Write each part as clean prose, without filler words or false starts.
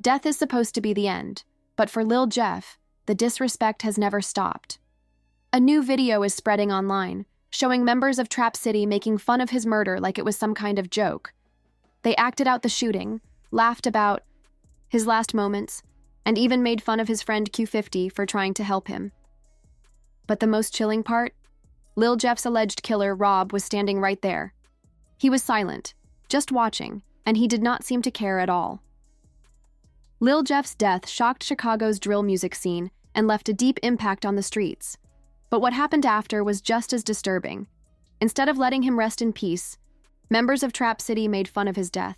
Death is supposed to be the end, but for Lil Jeff, the disrespect has never stopped. A new video is spreading online, showing members of Trap City making fun of his murder like it was some kind of joke. They acted out the shooting, laughed about his last moments, and even made fun of his friend Q50 for trying to help him. But the most chilling part? Lil Jeff's alleged killer, Rob, was standing right there. He was silent, just watching, and he did not seem to care at all. Lil Jeff's death shocked Chicago's drill music scene and left a deep impact on the streets. But what happened after was just as disturbing. Instead of letting him rest in peace, members of Trap City made fun of his death.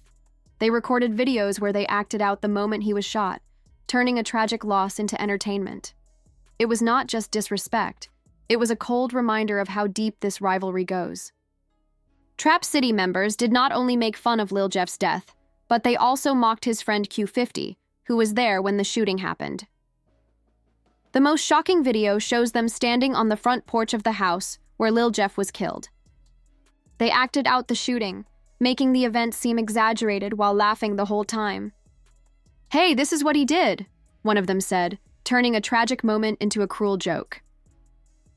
They recorded videos where they acted out the moment he was shot, turning a tragic loss into entertainment. It was not just disrespect, it was a cold reminder of how deep this rivalry goes. Trap City members did not only make fun of Lil Jeff's death, but they also mocked his friend Q50, who was there when the shooting happened. The most shocking video shows them standing on the front porch of the house where Lil Jeff was killed. They acted out the shooting, making the event seem exaggerated while laughing the whole time. "Hey, this is what he did," one of them said, turning a tragic moment into a cruel joke.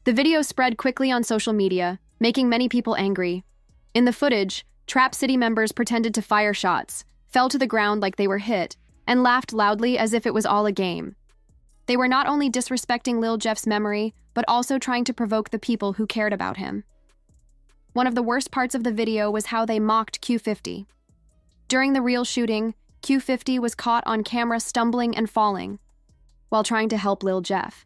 The video spread quickly on social media, making many people angry. In the footage, Trap City members pretended to fire shots, fell to the ground like they were hit, and laughed loudly as if it was all a game. They were not only disrespecting Lil Jeff's memory, but also trying to provoke the people who cared about him. One of the worst parts of the video was how they mocked Q50. During the real shooting, Q50 was caught on camera stumbling and falling while trying to help Lil Jeff.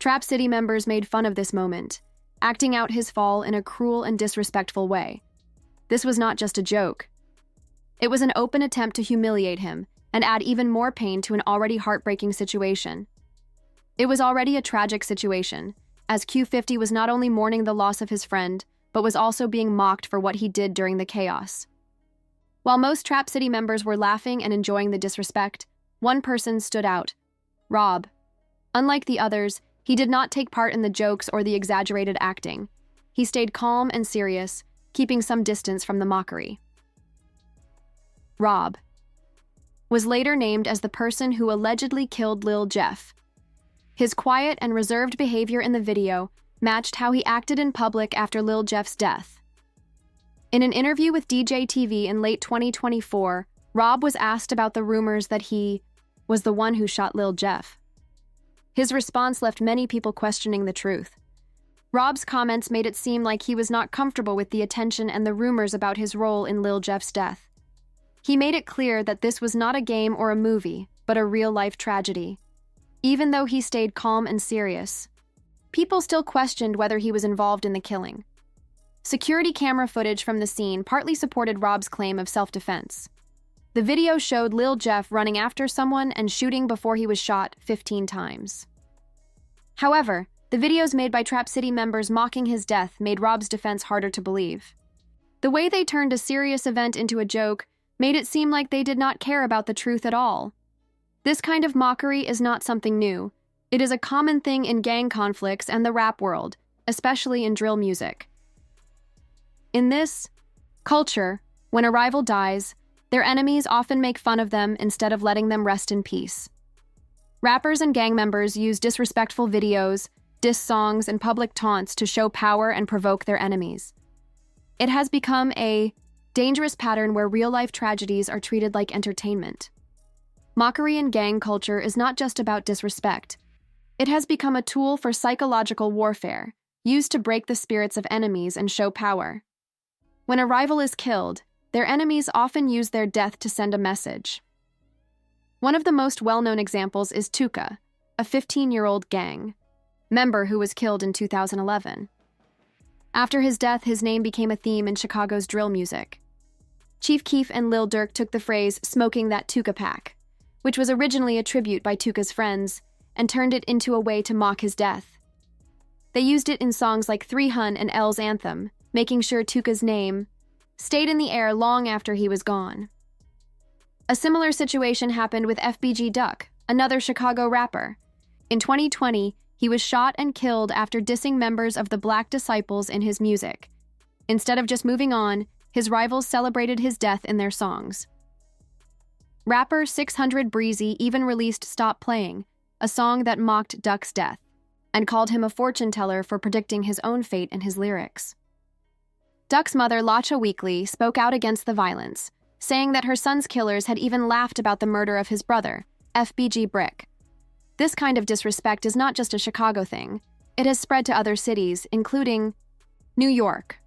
Trap City members made fun of this moment, acting out his fall in a cruel and disrespectful way. This was not just a joke. It was an open attempt to humiliate him and add even more pain to an already heartbreaking situation. It was already a tragic situation, as Q50 was not only mourning the loss of his friend, but was also being mocked for what he did during the chaos. While most Trap City members were laughing and enjoying the disrespect, one person stood out: Rob. Unlike the others, he did not take part in the jokes or the exaggerated acting. He stayed calm and serious, keeping some distance from the mockery. Rob was later named as the person who allegedly killed Lil Jeff. His quiet and reserved behavior in the video matched how he acted in public after Lil Jeff's death. In an interview with DJ TV in late 2024, Rob was asked about the rumors that he was the one who shot Lil Jeff. His response left many people questioning the truth. Rob's comments made it seem like he was not comfortable with the attention and the rumors about his role in Lil Jeff's death. He made it clear that this was not a game or a movie, but a real-life tragedy. Even though he stayed calm and serious, people still questioned whether he was involved in the killing. Security camera footage from the scene partly supported Rob's claim of self-defense. The video showed Lil Jeff running after someone and shooting before he was shot 15 times. However, the videos made by Trap City members mocking his death made Rob's defense harder to believe. The way they turned a serious event into a joke made it seem like they did not care about the truth at all. This kind of mockery is not something new. It is a common thing in gang conflicts and the rap world, especially in drill music. In this culture, when a rival dies, their enemies often make fun of them instead of letting them rest in peace. Rappers and gang members use disrespectful videos, diss songs, and public taunts to show power and provoke their enemies. It has become a dangerous pattern where real-life tragedies are treated like entertainment. Mockery in gang culture is not just about disrespect. It has become a tool for psychological warfare, used to break the spirits of enemies and show power. When a rival is killed, their enemies often use their death to send a message. One of the most well-known examples is Tuka, a 15-year-old gang member who was killed in 2011. After his death, his name became a theme in Chicago's drill music. Chief Keef and Lil Durk took the phrase "smoking that Tuka pack," which was originally a tribute by Tuka's friends, and turned it into a way to mock his death. They used it in songs like 300 and L's Anthem, making sure Tuka's name stayed in the air long after he was gone. A similar situation happened with FBG Duck, another Chicago rapper. In 2020, he was shot and killed after dissing members of the Black Disciples in his music. Instead of just moving on, his rivals celebrated his death in their songs. Rapper 600 Breezy even released Stop Playing, a song that mocked Duck's death, and called him a fortune teller for predicting his own fate in his lyrics. Duck's mother, Lacha Weekly, spoke out against the violence, saying that her son's killers had even laughed about the murder of his brother, FBG Brick. This kind of disrespect is not just a Chicago thing. It has spread to other cities, including New York.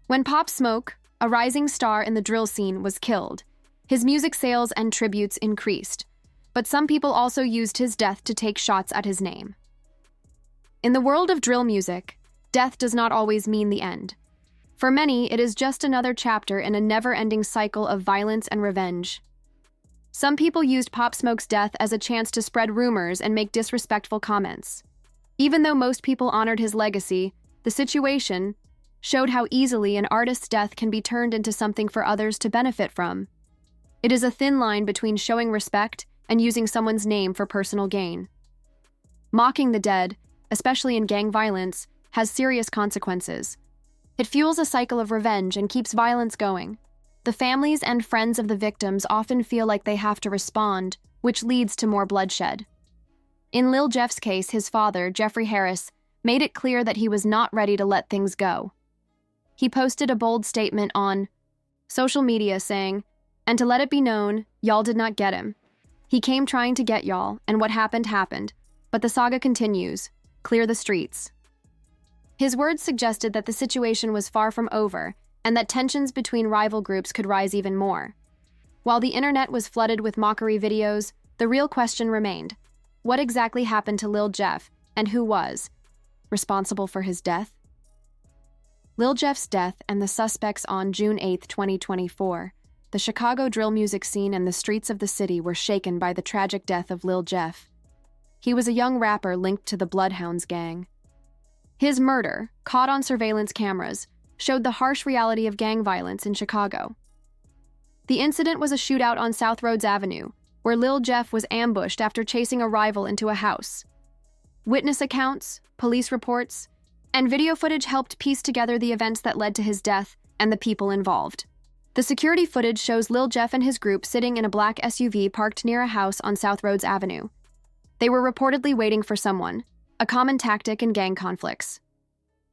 When Pop Smoke, a rising star in the drill scene, was killed, his music sales and tributes increased, but some people also used his death to take shots at his name. In the world of drill music, death does not always mean the end. For many, it is just another chapter in a never-ending cycle of violence and revenge. Some people used Pop Smoke's death as a chance to spread rumors and make disrespectful comments. Even though most people honored his legacy, the situation showed how easily an artist's death can be turned into something for others to benefit from. It is a thin line between showing respect and using someone's name for personal gain. Mocking the dead, especially in gang violence, has serious consequences. It fuels a cycle of revenge and keeps violence going. The families and friends of the victims often feel like they have to respond, which leads to more bloodshed. In Lil Jeff's case, his father, Jeffrey Harris, made it clear that he was not ready to let things go. He posted a bold statement on social media saying, "And to let it be known, y'all did not get him. He came trying to get y'all, and what happened happened. But the saga continues. Clear the streets." His words suggested that the situation was far from over, and that tensions between rival groups could rise even more. While the internet was flooded with mockery videos, the real question remained: what exactly happened to Lil Jeff, and who was responsible for his death? Lil Jeff's death and the suspects on June 8, 2024. The Chicago drill music scene and the streets of the city were shaken by the tragic death of Lil Jeff. He was a young rapper linked to the Bloodhounds gang. His murder, caught on surveillance cameras, showed the harsh reality of gang violence in Chicago. The incident was a shootout on South Rhodes Avenue, where Lil Jeff was ambushed after chasing a rival into a house. Witness accounts, police reports, and video footage helped piece together the events that led to his death and the people involved. The security footage shows Lil Jeff and his group sitting in a black SUV parked near a house on South Rhodes Avenue. They were reportedly waiting for someone, a common tactic in gang conflicts.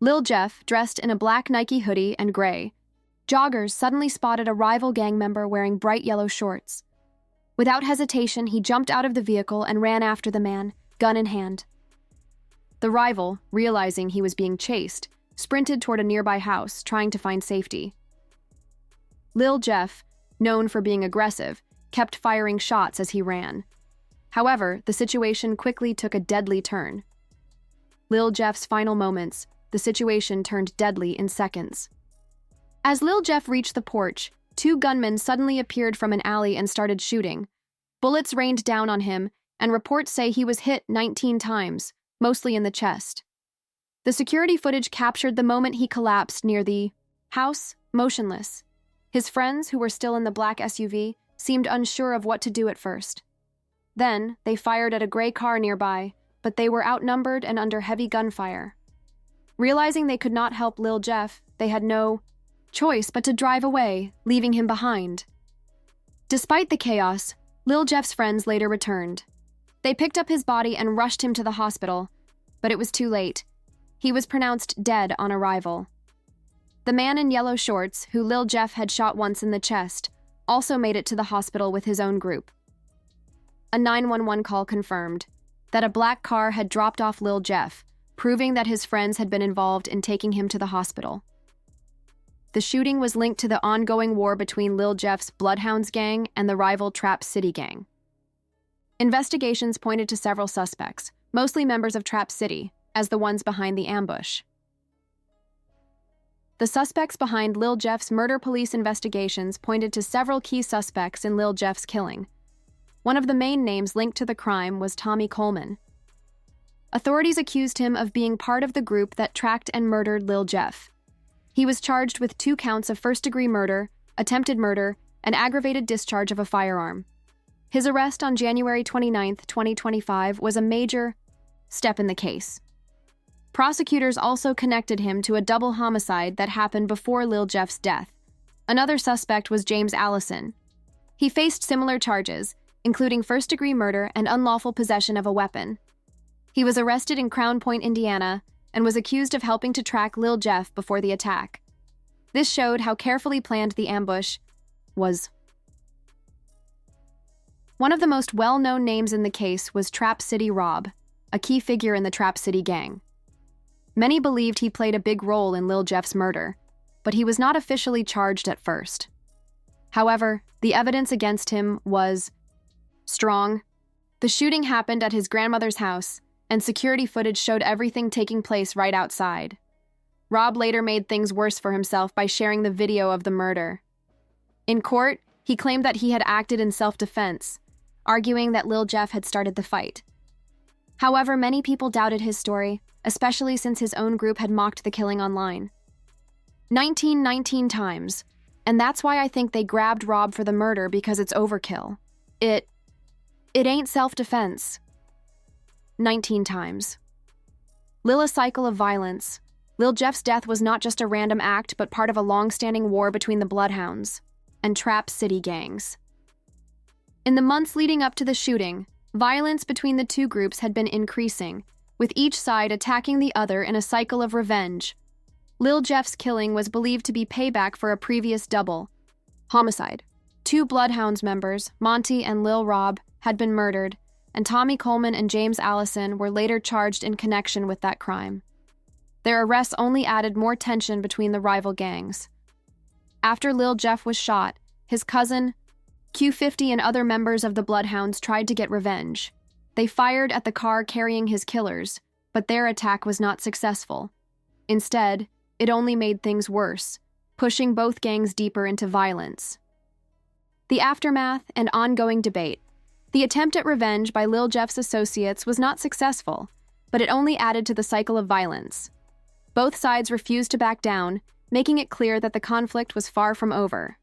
Lil Jeff, dressed in a black Nike hoodie and gray joggers, suddenly spotted a rival gang member wearing bright yellow shorts. Without hesitation, he jumped out of the vehicle and ran after the man, gun in hand. The rival, realizing he was being chased, sprinted toward a nearby house, trying to find safety. Lil Jeff, known for being aggressive, kept firing shots as he ran. However, the situation quickly took a deadly turn. Lil Jeff's final moments, the situation turned deadly in seconds. As Lil Jeff reached the porch, two gunmen suddenly appeared from an alley and started shooting. Bullets rained down on him, and reports say he was hit 19 times, mostly in the chest. The security footage captured the moment he collapsed near the house, motionless. His friends, who were still in the black SUV, seemed unsure of what to do at first. Then, they fired at a gray car nearby, but they were outnumbered and under heavy gunfire. Realizing they could not help Lil Jeff, they had no choice but to drive away, leaving him behind. Despite the chaos, Lil Jeff's friends later returned. They picked up his body and rushed him to the hospital, but it was too late. He was pronounced dead on arrival. The man in yellow shorts, who Lil Jeff had shot once in the chest, also made it to the hospital with his own group. A 911 call confirmed that a black car had dropped off Lil Jeff, proving that his friends had been involved in taking him to the hospital. The shooting was linked to the ongoing war between Lil Jeff's Bloodhounds gang and the rival Trap City gang. Investigations pointed to several suspects, mostly members of Trap City, as the ones behind the ambush. The suspects behind Lil Jeff's murder. Police investigations pointed to several key suspects in Lil Jeff's killing. One of the main names linked to the crime was Tommy Coleman. Authorities accused him of being part of the group that tracked and murdered Lil Jeff. He was charged with 2 counts of first-degree murder, attempted murder, and aggravated discharge of a firearm. His arrest on January 29, 2025 was a major step in the case. Prosecutors also connected him to a double homicide that happened before Lil Jeff's death. Another suspect was James Allison. He faced similar charges, including first-degree murder and unlawful possession of a weapon. He was arrested in Crown Point, Indiana, and was accused of helping to track Lil Jeff before the attack. This showed how carefully planned the ambush was. One of the most well-known names in the case was Trap City Rob, a key figure in the Trap City gang. Many believed he played a big role in Lil Jeff's murder, but he was not officially charged at first. However, the evidence against him was strong. The shooting happened at his grandmother's house, and security footage showed everything taking place right outside. Rob later made things worse for himself by sharing the video of the murder. In court, he claimed that he had acted in self-defense, arguing that Lil Jeff had started the fight. However, many people doubted his story, especially since his own group had mocked the killing online. 19 times, and that's why I think they grabbed Rob for the murder, because it's overkill. It ain't self-defense. 19 times. A cycle of violence. Lil Jeff's death was not just a random act, but part of a long-standing war between the Bloodhounds and Trap City gangs. In the months leading up to the shooting, violence between the two groups had been increasing, with each side attacking the other in a cycle of revenge. Lil Jeff's killing was believed to be payback for a previous double homicide. 2 Bloodhounds members, Monty and Lil Rob, had been murdered, and Tommy Coleman and James Allison were later charged in connection with that crime. Their arrests only added more tension between the rival gangs. After Lil Jeff was shot, his cousin, Q50, and other members of the Bloodhounds tried to get revenge. They fired at the car carrying his killers, but their attack was not successful. Instead, it only made things worse, pushing both gangs deeper into violence. The aftermath and ongoing debate. The attempt at revenge by Lil Jeff's associates was not successful, but it only added to the cycle of violence. Both sides refused to back down, making it clear that the conflict was far from over.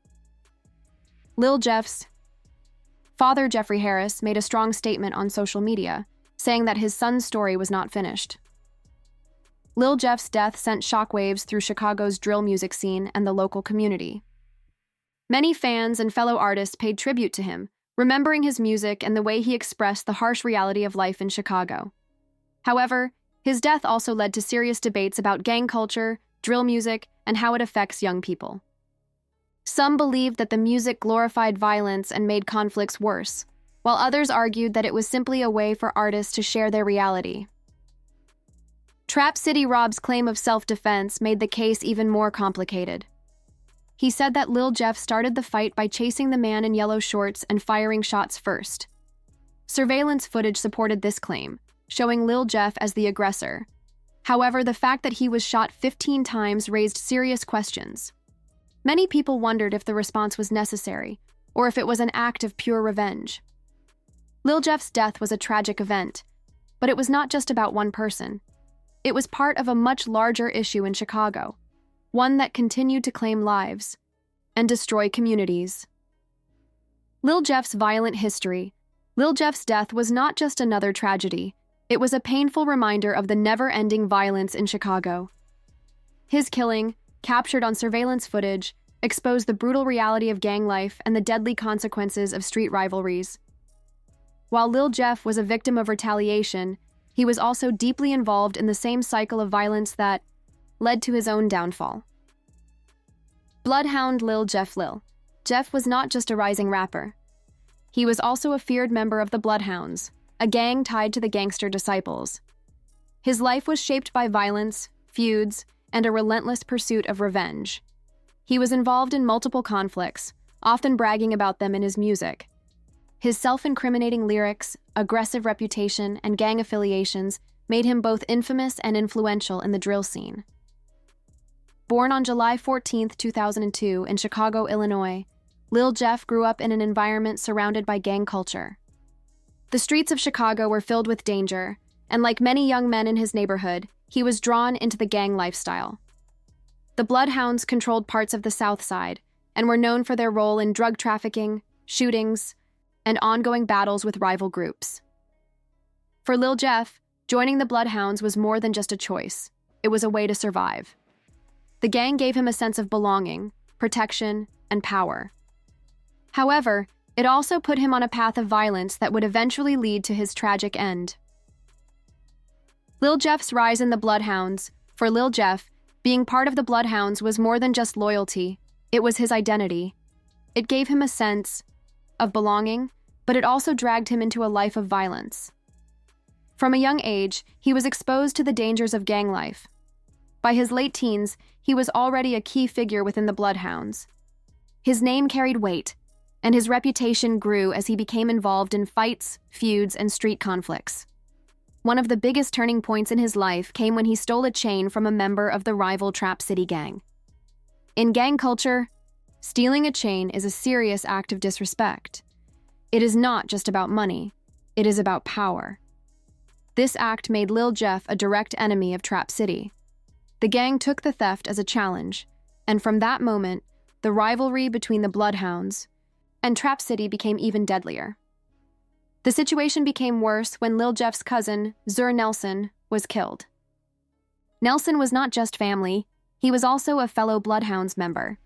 Lil Jeff's father, Jeffrey Harris, made a strong statement on social media, saying that his son's story was not finished. Lil Jeff's death sent shockwaves through Chicago's drill music scene and the local community. Many fans and fellow artists paid tribute to him, remembering his music and the way he expressed the harsh reality of life in Chicago. However, his death also led to serious debates about gang culture, drill music, and how it affects young people. Some believed that the music glorified violence and made conflicts worse, while others argued that it was simply a way for artists to share their reality. Trap City Rob's claim of self-defense made the case even more complicated. He said that Lil Jeff started the fight by chasing the man in yellow shorts and firing shots first. Surveillance footage supported this claim, showing Lil Jeff as the aggressor. However, the fact that he was shot 15 times raised serious questions. Many people wondered if the response was necessary, or if it was an act of pure revenge. Lil Jeff's death was a tragic event, but it was not just about one person. It was part of a much larger issue in Chicago, one that continued to claim lives and destroy communities. Lil Jeff's violent history. Lil Jeff's death was not just another tragedy. It was a painful reminder of the never-ending violence in Chicago. His killing, captured on surveillance footage, exposed the brutal reality of gang life and the deadly consequences of street rivalries. While Lil Jeff was a victim of retaliation, he was also deeply involved in the same cycle of violence that led to his own downfall. Bloodhound Lil Jeff. Lil Jeff was not just a rising rapper. He was also a feared member of the Bloodhounds, a gang tied to the Gangster Disciples. His life was shaped by violence, feuds, and a relentless pursuit of revenge. He was involved in multiple conflicts, often bragging about them in his music. His self-incriminating lyrics, aggressive reputation, and gang affiliations made him both infamous and influential in the drill scene. Born on July 14, 2002, in Chicago, Illinois, Lil Jeff grew up in an environment surrounded by gang culture. The streets of Chicago were filled with danger, and like many young men in his neighborhood, he was drawn into the gang lifestyle. The Bloodhounds controlled parts of the South Side and were known for their role in drug trafficking, shootings, and ongoing battles with rival groups. For Lil Jeff, joining the Bloodhounds was more than just a choice. It was a way to survive. The gang gave him a sense of belonging, protection, and power. However, It also put him on a path of violence that would eventually lead to his tragic end. Lil Jeff's rise in the Bloodhounds. For Lil Jeff, being part of the Bloodhounds was more than just loyalty, it was his identity. It gave him a sense of belonging, but it also dragged him into a life of violence. From a young age, he was exposed to the dangers of gang life. By his late teens, he was already a key figure within the Bloodhounds. His name carried weight, and his reputation grew as he became involved in fights, feuds, and street conflicts. One of the biggest turning points in his life came when he stole a chain from a member of the rival Trap City gang. In gang culture, stealing a chain is a serious act of disrespect. It is not just about money, it is about power. This act made Lil Jeff a direct enemy of Trap City. The gang took the theft as a challenge, and from that moment, the rivalry between the Bloodhounds and Trap City became even deadlier. The situation became worse when Lil Jeff's cousin, Nelson, was killed. Nelson was not just family, he was also a fellow Bloodhounds member.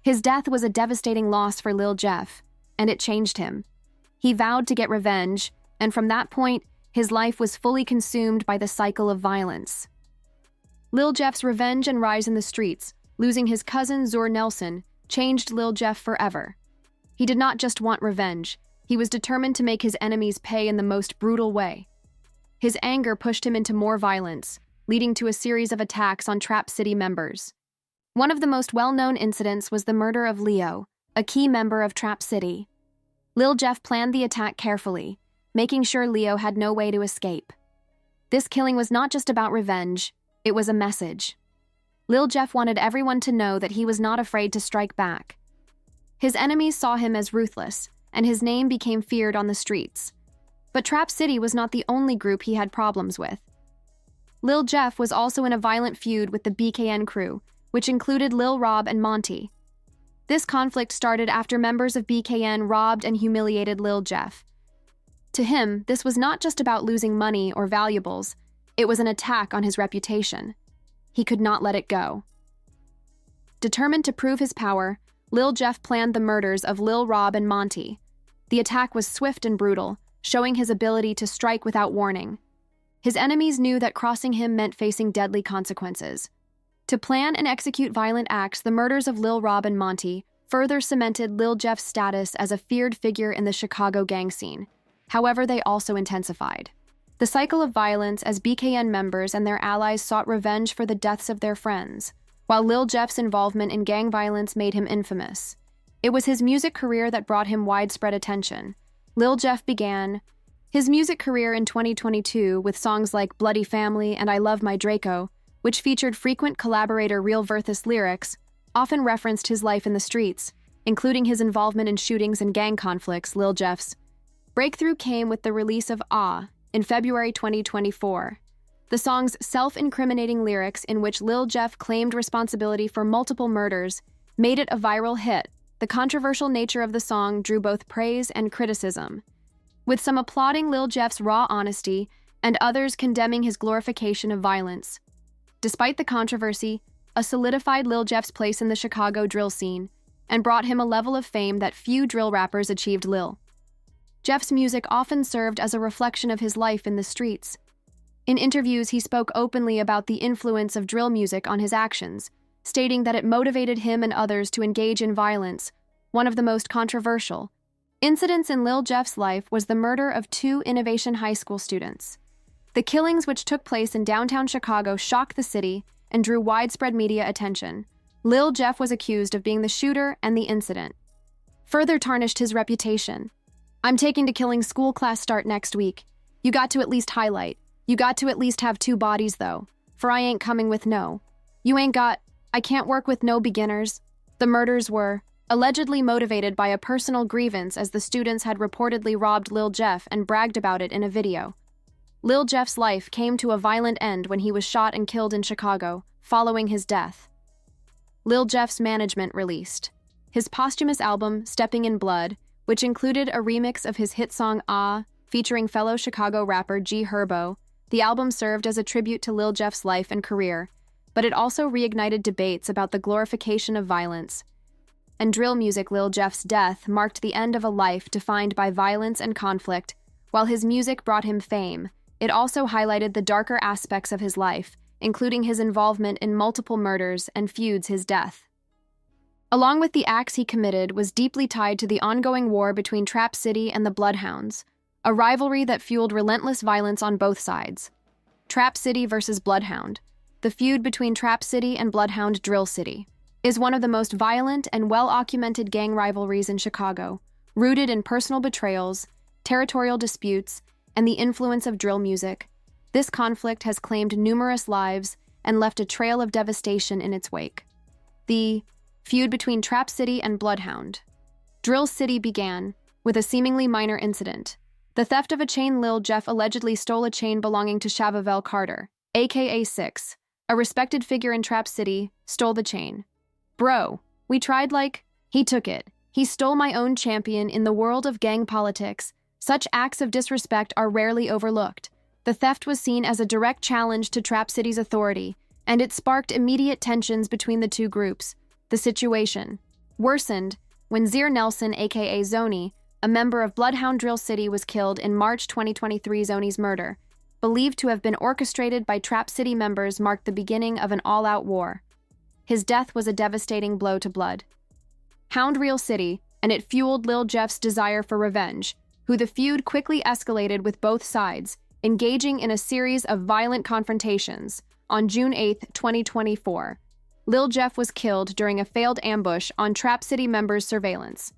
His death was a devastating loss for Lil Jeff, and it changed him. He vowed to get revenge, and from that point, his life was fully consumed by the cycle of violence. Lil Jeff's revenge and rise in the streets, losing his cousin Nelson, changed Lil Jeff forever. He did not just want revenge, he was determined to make his enemies pay in the most brutal way. His anger pushed him into more violence, leading to a series of attacks on Trap City members. One of the most well-known incidents was the murder of Leo, a key member of Trap City. Lil Jeff planned the attack carefully, making sure Leo had no way to escape. This killing was not just about revenge, it was a message. Lil Jeff wanted everyone to know that he was not afraid to strike back. His enemies saw him as ruthless, and his name became feared on the streets. But Trap City was not the only group he had problems with. Lil Jeff was also in a violent feud with the BKN crew, which included Lil Rob and Monty. This conflict started after members of BKN robbed and humiliated Lil Jeff. To him, this was not just about losing money or valuables, it was an attack on his reputation. He could not let it go. Determined to prove his power, Lil Jeff planned the murders of Lil Rob and Monty. The attack was swift and brutal, showing his ability to strike without warning. His enemies knew that crossing him meant facing deadly consequences. To plan and execute violent acts, the murders of Lil Rob and Monty further cemented Lil Jeff's status as a feared figure in the Chicago gang scene. However, they also intensified. The cycle of violence as BKN members and their allies sought revenge for the deaths of their friends, while Lil Jeff's involvement in gang violence made him infamous. It was his music career that brought him widespread attention. Lil Jeff began his music career in 2022 with songs like Bloody Family and I Love My Draco, which featured frequent collaborator Real Verthus lyrics, often referenced his life in the streets, including his involvement in shootings and gang conflicts. Lil Jeff's breakthrough came with the release of Ah in February 2024. The song's self-incriminating lyrics, in which Lil Jeff claimed responsibility for multiple murders, made it a viral hit. The controversial nature of the song drew both praise and criticism, with some applauding Lil Jeff's raw honesty and others condemning his glorification of violence. Despite the controversy, it solidified Lil Jeff's place in the Chicago drill scene and brought him a level of fame that few drill rappers achieved. Lil Jeff's music often served as a reflection of his life in the streets. In interviews, he spoke openly about the influence of drill music on his actions, stating that it motivated him and others to engage in violence. One of the most controversial incidents in Lil Jeff's life was the murder of 2 Innovation High School students. The killings, which took place in downtown Chicago, shocked the city and drew widespread media attention. Lil Jeff was accused of being the shooter, and the incident further tarnished his reputation. "I'm taking to killing school class start next week. You got to at least highlight. You got to at least have 2 bodies though, for I ain't coming with no. You ain't got, I can't work with no beginners." The murders were allegedly motivated by a personal grievance, as the students had reportedly robbed Lil Jeff and bragged about it in a video. Lil Jeff's life came to a violent end when he was shot and killed in Chicago, following his death. Lil Jeff's management released his posthumous album, Stepping in Blood, which included a remix of his hit song Ah, featuring fellow Chicago rapper G Herbo. The album served as a tribute to Lil Jeff's life and career, but it also reignited debates about the glorification of violence and drill music Lil Jeff's death marked the end of a life defined by violence and conflict. While his music brought him fame, it also highlighted the darker aspects of his life, including his involvement in multiple murders and feuds. His death, along with the acts he committed, was deeply tied to the ongoing war between Trap City and the Bloodhounds, a rivalry that fueled relentless violence on both sides. Trap City versus Bloodhound. The feud between Trap City and Bloodhound Drill City is one of the most violent and well-documented gang rivalries in Chicago, rooted in personal betrayals, territorial disputes, and the influence of drill music. This conflict has claimed numerous lives and left a trail of devastation in its wake. The feud between Trap City and Bloodhound. Drill City began with a seemingly minor incident. The theft of a chain. Lil Jeff allegedly stole a chain belonging to Chavavel Carter, aka Six, a respected figure in Trap City, stole the chain. Bro, we tried he took it. He stole my own champion. In the world of gang politics, such acts of disrespect are rarely overlooked. The theft was seen as a direct challenge to Trap City's authority, and it sparked immediate tensions between the two groups. The situation worsened when Zir Nelson, aka Zoni, a member of Bloodhound Drill City, was killed in March 2023. Zoni's murder, believed to have been orchestrated by Trap City members, marked the beginning of an all-out war. His death was a devastating blow to Bloodhound Drill City, and it fueled Lil Jeff's desire for revenge, who the feud quickly escalated with both sides, engaging in a series of violent confrontations. On June 8, 2024, Lil Jeff was killed during a failed ambush on Trap City members' surveillance.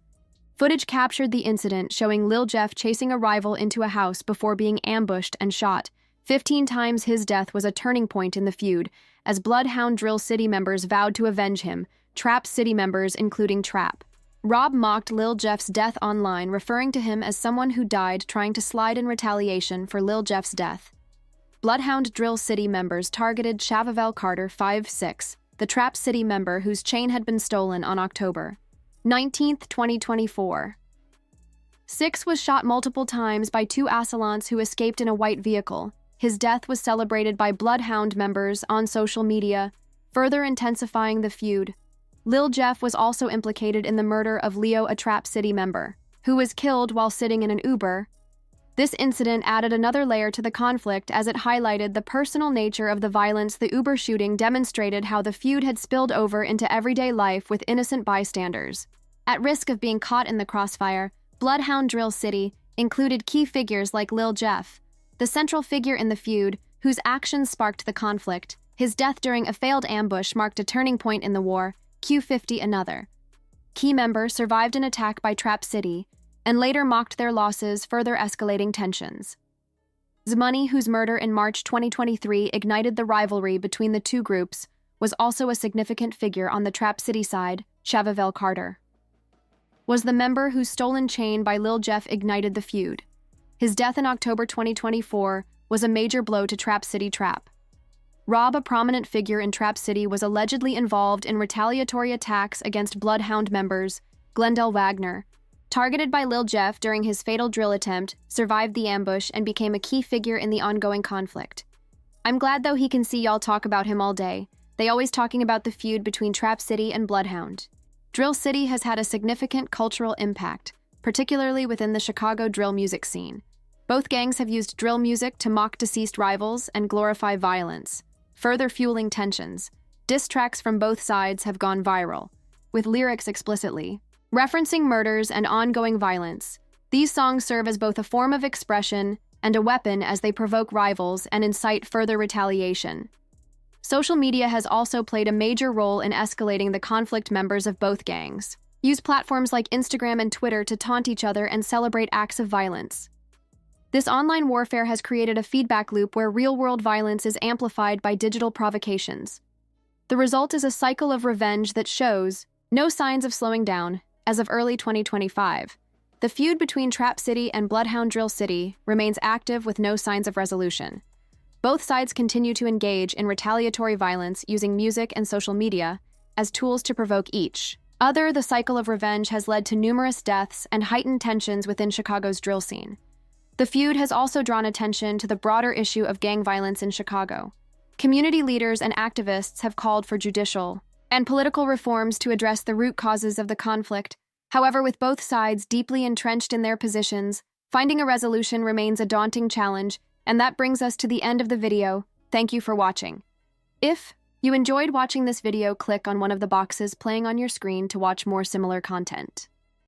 Footage captured the incident, showing Lil Jeff chasing a rival into a house before being ambushed and shot 15 times. His death was a turning point in the feud, as Bloodhound Drill City members vowed to avenge him. Trap City members, including Trap Rob, mocked Lil Jeff's death online, referring to him as someone who died trying to slide in retaliation for Lil Jeff's death. Bloodhound Drill City members targeted Chavavel Carter, 5'6", the Trap City member whose chain had been stolen on October 19, 2024. Six was shot multiple times by two assailants who escaped in a white vehicle. His death was celebrated by Bloodhound members on social media, further intensifying the feud. Lil Jeff was also implicated in the murder of Leo, a Trap City member, who was killed while sitting in an Uber. This incident added another layer to the conflict, as it highlighted the personal nature of the violence. The Uber shooting demonstrated how the feud had spilled over into everyday life, with innocent bystanders at risk of being caught in the crossfire. Bloodhound Drill City included key figures like Lil Jeff, the central figure in the feud, whose actions sparked the conflict. His death during a failed ambush marked a turning point in the war. Q50, another key member, survived an attack by Trap City and later mocked their losses, further escalating tensions. Zmoney, whose murder in March 2023 ignited the rivalry between the two groups, was also a significant figure on the Trap City side. Chavavel Carter was the member whose stolen chain by Lil Jeff ignited the feud. His death in October 2024 was a major blow to Trap City. Trap Rob, a prominent figure in Trap City, was allegedly involved in retaliatory attacks against Bloodhound members. Glendale Wagner, targeted by Lil Jeff during his fatal drill attempt, survived the ambush and became a key figure in the ongoing conflict. I'm glad, though, he can see y'all talk about him all day. They always talking about the feud between Trap City and Bloodhound. Drill City has had a significant cultural impact, particularly within the Chicago drill music scene. Both gangs have used drill music to mock deceased rivals and glorify violence, further fueling tensions. Diss tracks from both sides have gone viral, with lyrics explicitly referencing murders and ongoing violence. These songs serve as both a form of expression and a weapon, as they provoke rivals and incite further retaliation. Social media has also played a major role in escalating the conflict. Members of both gangs use platforms like Instagram and Twitter to taunt each other and celebrate acts of violence. This online warfare has created a feedback loop where real-world violence is amplified by digital provocations. The result is a cycle of revenge that shows no signs of slowing down. As of early 2025, the feud between Trap City and Bloodhound Drill City remains active with no signs of resolution. Both sides continue to engage in retaliatory violence using music and social media as tools to provoke each other. The cycle of revenge has led to numerous deaths and heightened tensions within Chicago's drill scene. The feud has also drawn attention to the broader issue of gang violence in Chicago. Community leaders and activists have called for judicial and political reforms to address the root causes of the conflict. However, with both sides deeply entrenched in their positions, finding a resolution remains a daunting challenge, and that brings us to the end of the video. Thank you for watching. If you enjoyed watching this video, click on one of the boxes playing on your screen to watch more similar content.